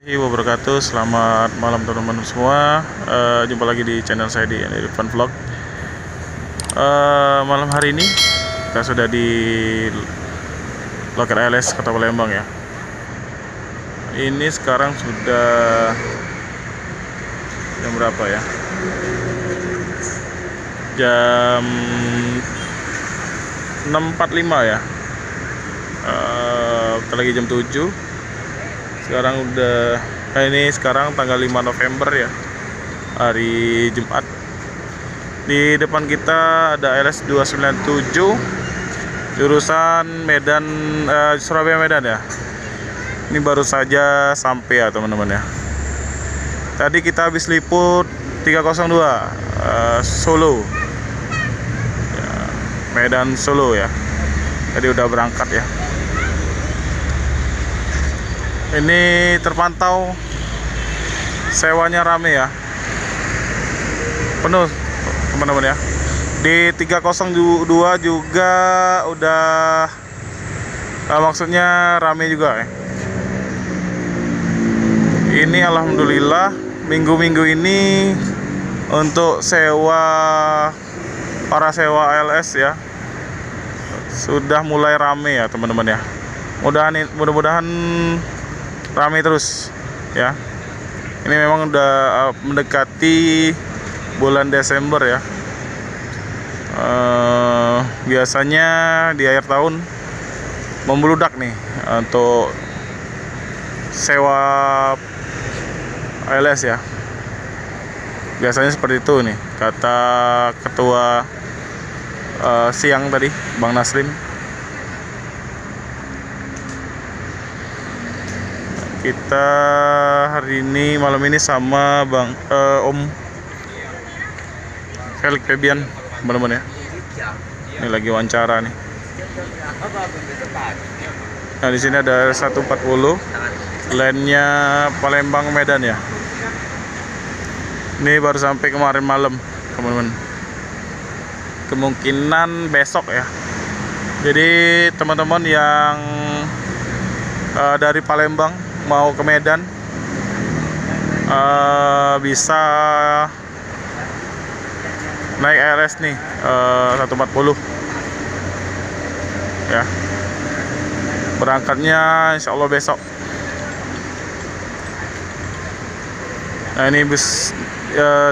Wabarakatuh. Selamat malam teman-teman semua. Jumpa lagi di channel saya di Irfan Vlog. Malam hari ini kita sudah di loket ALS Kota Palembang ya. Ini sekarang sudah jam berapa ya? Jam 6.45 ya. Kita lagi jam 7. Sekarang udah ini sekarang tanggal 5 November ya, hari Jumat. Di depan kita ada ALS 297 jurusan Medan, Surabaya Medan ya. Ini baru saja sampai ya teman-teman ya. Tadi kita habis liput 302 Solo ya, Medan Solo ya. Tadi udah berangkat ya. Ini terpantau sewanya rame ya, penuh teman-teman ya. Di 302 juga udah maksudnya rame juga ya. Ini alhamdulillah minggu-minggu ini untuk para sewa ALS ya sudah mulai rame ya teman-teman ya. Mudah-mudahan ramai terus ya. Ini memang udah mendekati bulan Desember ya. Biasanya di akhir tahun membludak nih untuk sewa ALS ya. Biasanya seperti itu nih kata ketua siang tadi, Bang Naslim. Kita hari ini malam ini sama Om Felix Febian teman-teman ya. Ini lagi wawancara nih. Nah di sini ada 140 lainnya Palembang Medan ya. Ini baru sampai kemarin malam teman-teman. Kemungkinan besok ya. Jadi teman-teman yang dari Palembang mau ke Medan bisa naik ALS nih 140 ya. Berangkatnya insya Allah besok. Nah ini bus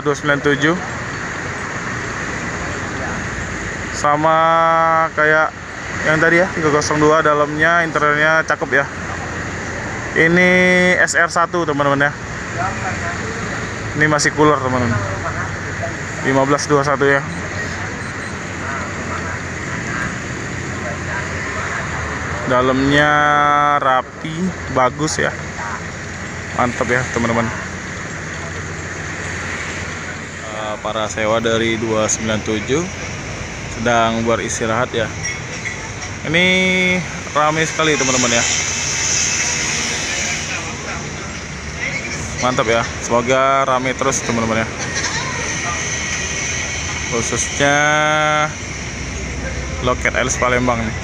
297 sama kayak yang tadi ya, 302, dalamnya interiornya cakep ya. Ini SR1 teman-teman ya. Ini masih cooler teman-teman. 1521 ya. Dalamnya rapi, bagus ya. Mantap ya teman-teman. Para sewa dari 297 sedang beristirahat ya. Ini ramai sekali teman-teman ya. Mantap ya, semoga rame terus teman-teman ya. Khususnya loket ALS Palembang nih.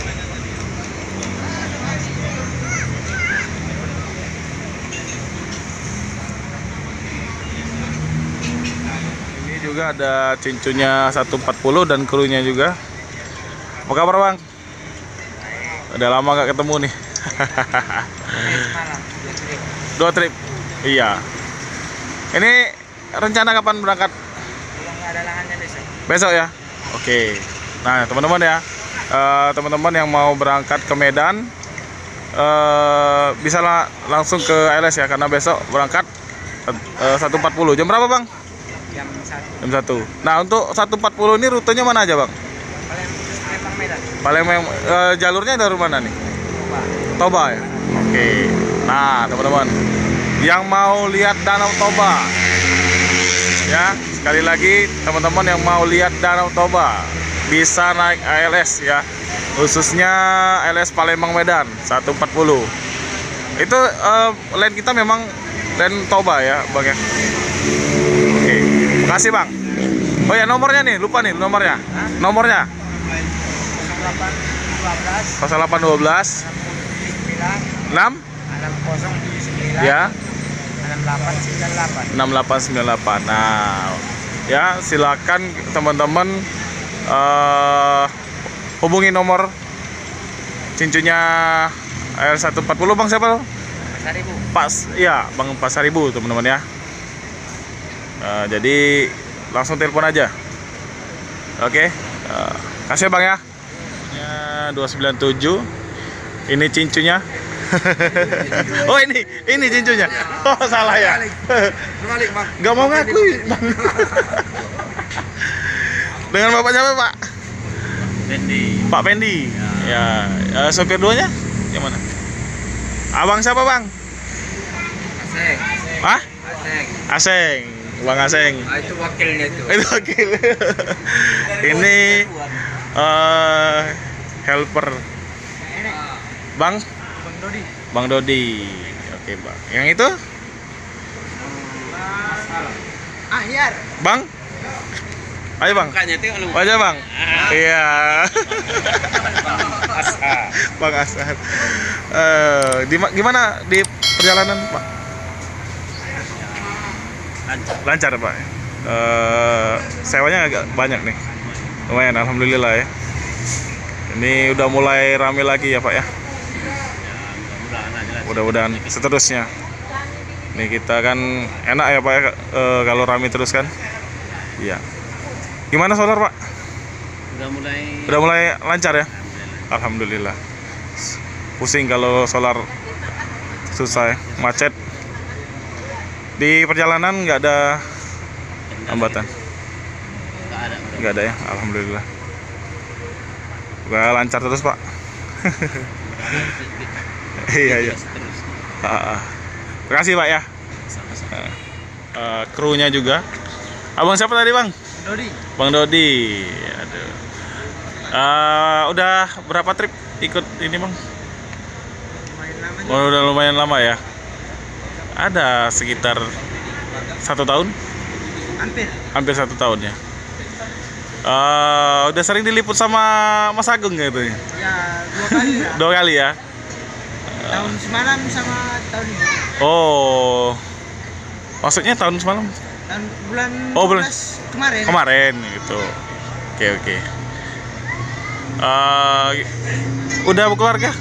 Ini juga ada cincunya 140 dan krunya juga. Apa kabar Bang? Udah lama gak ketemu nih. Dua trip. Iya. Ini rencana kapan berangkat? Belum ada lahannya besok. Besok ya? Oke. Nah teman-teman ya, teman-teman yang mau berangkat ke Medan bisa langsung ke ALS ya, karena besok berangkat 140. Jam berapa Bang? Jam 1. Jam 1. Nah untuk 140 ini rutenya mana aja Bang? Palembang Medan. Palembang, jalurnya dari mana nih? Toba. Toba ya? Oke. Nah teman-teman yang mau lihat Danau Toba ya, sekali lagi teman-teman yang mau lihat Danau Toba bisa naik ALS ya, khususnya ALS Palembang Medan 140. Itu line kita memang line Toba ya Bang ya. Oke, makasih Bang. Oh ya nomornya nih, lupa nih nomornya. Nomornya 0812 0812 6 6079 ya 6898. 6898. Nah, ya silakan teman-teman hubungi nomor cincunya R140 Bang siapa lo? Pasaribu. Ya, Bang Pasaribu teman-teman ya. Jadi langsung telepon aja. Oke, kasih ya Bang ya. 297. Ini cincunya. Oh ini cincunya. Oh salah ya. Balik, Bang. Gak mau ngakui Bang. Dengan bapak siapa Pak? Pendi. Pak Pendi. Ya, sopir duanya yang mana? Abang siapa Bang? Aseng. Hah? Aseng. Aseng. Bang Aseng. Itu wakilnya itu. Itu wakil. Ini helper Bang Bang Dodi. Bang Dodi. Oke Bang. Yang itu Ahyar. Bang. Ayo Bang. Bukannya itu lu. Aja Bang. Iya. Asa. Bang Asar. Gimana di perjalanan Pak? Lancar Pak. Sewanya agak banyak nih. Lumayan alhamdulillah ya. Ini udah mulai rame lagi ya Pak ya. Mudah-mudahan seterusnya. Nih kita kan enak ya Pak ya kalau rame terus kan. Iya. Gimana solar Pak? Udah mulai lancar ya? Alhamdulillah. Pusing kalau solar susah ya, macet. Di perjalanan nggak ada hambatan? Nggak ada ya, alhamdulillah. Udah lancar terus Pak. Iya. Terima kasih Pak ya. Krunya juga. Abang siapa tadi Bang? Dodi. Bang Dodi. Aduh. Udah berapa trip ikut ini Bang? Oh, udah lumayan lama ya. Ada sekitar 1 tahun? Hampir 1 tahun ya. Udah sering diliput sama Mas Agung gitu ya? Ya, 2 kali ya. 2 kali ya. Tahun semalam sama tahun ini. Oh, maksudnya tahun semalam? Tahun bulan Bulan 12 kemarin. Kemarin gitu. Oke. Udah berkeluarga?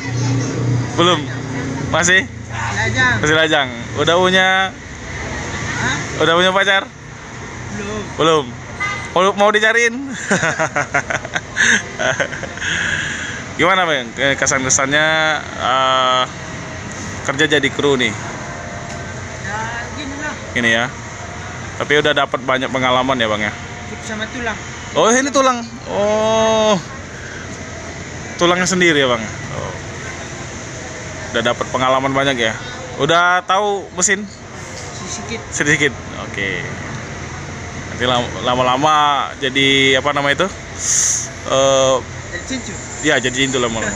Belum? Masih lajang. Udah punya pacar? Belum. Mau dicariin? Gimana Bang? Kesan-kesannya kerja jadi kru nih? Ya gini lah. Ini ya. Tapi udah dapat banyak pengalaman ya Bang ya? Ikut sama tulang. Oh ini tulang. Oh, tulangnya sendiri ya Bang. Oh. Udah dapat pengalaman banyak ya. Udah tahu mesin? Sedikit. Oke. Nanti lama-lama jadi apa nama itu? Jadi cincu. Ya jadi cincu lama-lama.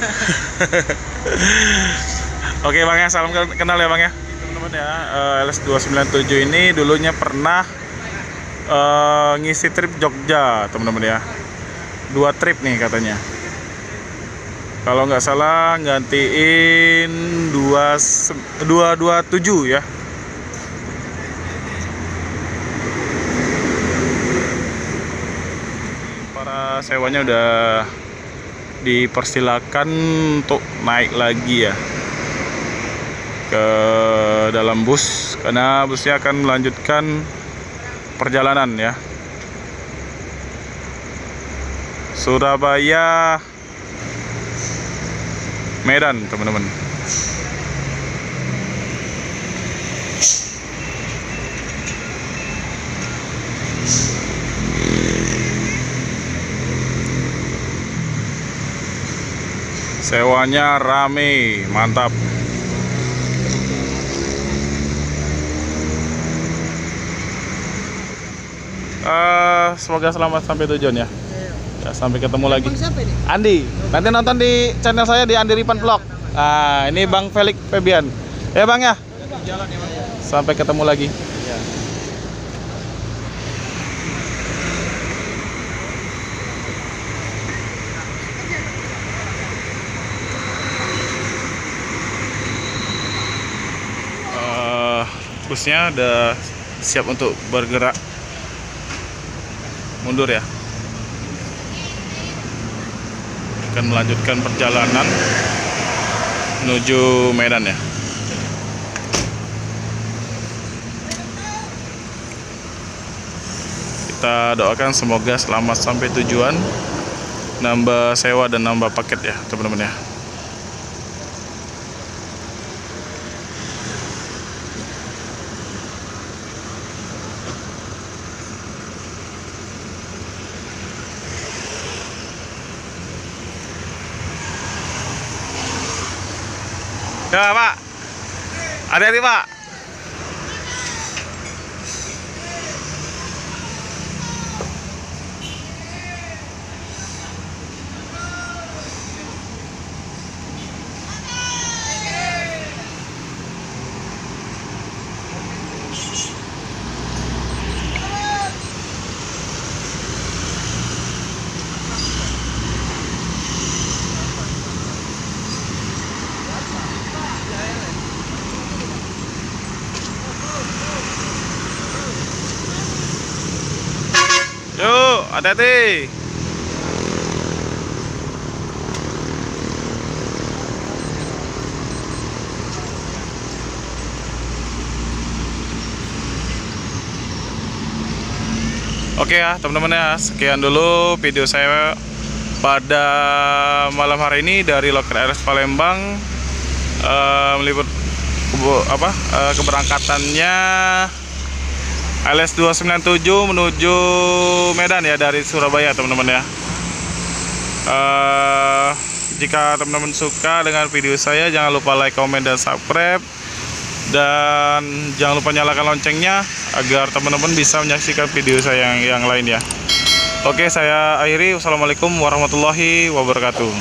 Oke Bang ya, salam kenal ya Bang ya. Teman-teman ya, LS297 ini dulunya pernah ngisi trip Jogja teman-teman ya. 2 trip nih katanya. Kalau nggak salah gantiin 227 ya. Para sewanya udah dipersilakan untuk naik lagi ya ke dalam bus karena busnya akan melanjutkan perjalanan ya. Surabaya Medan teman-teman. Sewanya rame, mantap. Semoga selamat sampai tujuan ya. Ya, sampai ketemu lagi. Andi, nanti nonton di channel saya di Andi Ripan Vlog. Nah, ini Bang Felix Febian. Ya Bang ya. Sampai ketemu lagi. busnya udah siap untuk bergerak mundur ya. Akan melanjutkan perjalanan menuju Medan ya. Kita doakan semoga selamat sampai tujuan, nambah sewa dan nambah paket ya teman-teman ya. Ya Pak, hati-hati Pak. Yuk, hati-hati. Oke ya teman-teman ya, sekian dulu video saya pada malam hari ini dari loket RS Palembang, meliput keberangkatannya LS 297 menuju Medan ya dari Surabaya teman-teman ya. Jika teman-teman suka dengan video saya, jangan lupa like, komen, dan subscribe. Dan jangan lupa nyalakan loncengnya agar teman-teman bisa menyaksikan video saya yang lain ya. Oke, saya akhiri. Wassalamualaikum warahmatullahi wabarakatuh.